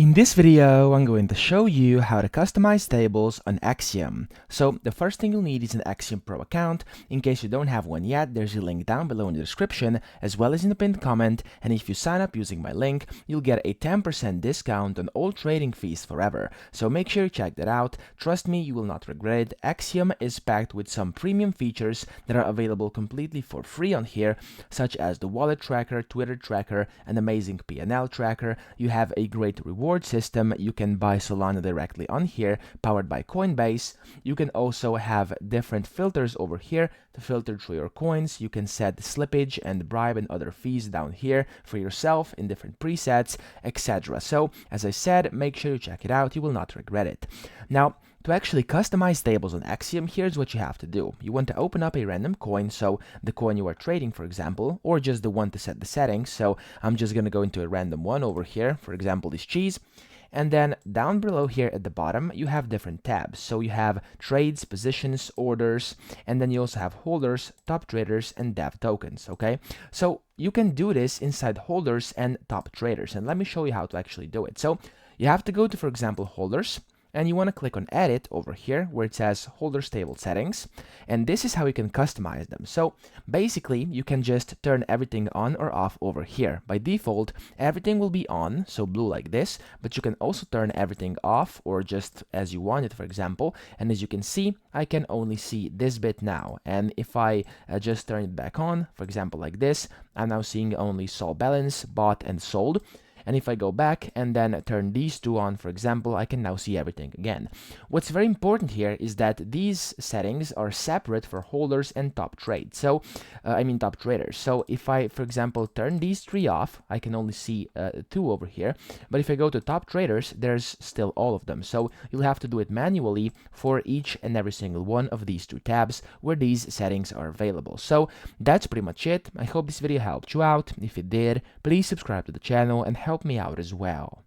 In this video, I'm going to show you how to customize tables on Axiom. So the first thing you'll need is an Axiom Pro account. In case you don't have one yet, there's a link down below in the description, as well as in the pinned comment, and if you sign up using my link, you'll get a 10% discount on all trading fees forever. So make sure you check that out. Trust me, you will not regret it. Axiom is packed with some premium features that are available completely for free on here, such as the wallet tracker, Twitter tracker, an amazing P&L tracker. You have a great reward system. You can buy Solana directly on here, powered by Coinbase. You can also have different filters over here to filter through your coins. You can set slippage and bribe and other fees down here for yourself in different presets, etc. So, as I said, make sure you check it out. You will not regret it. Now, to actually customize tables on Axiom, here's what you have to do. You want to open up a random coin, so the coin you are trading, for example, or just the one to set the settings. So I'm just going to go into a random one over here, for example, this cheese. And then down below here at the bottom, you have different tabs. So you have trades, positions, orders, and then you also have holders, top traders, and dev tokens, okay? So you can do this inside holders and top traders. And let me show you how to actually do it. So you have to go to, for example, holders, and you want to click on edit over here where it says holders table settings, and this is how you can customize them. So basically you can just turn everything on or off over here. By default everything will be on, so blue like this, but you can also turn everything off or just as you want it, for example. And as you can see, I can only see this bit now, and if I just turn it back on, for example like this, I'm now seeing only sol balance, bought and sold. And if I go back and then turn these two on, for example, I can now see everything again. What's very important here is that these settings are separate for holders and top trades. So, top traders. So if I, for example, turn these three off, I can only see two over here. But if I go to top traders, there's still all of them. So you'll have to do it manually for each and every single one of these two tabs where these settings are available. So that's pretty much it. I hope this video helped you out. If it did, please subscribe to the channel and help me out as well.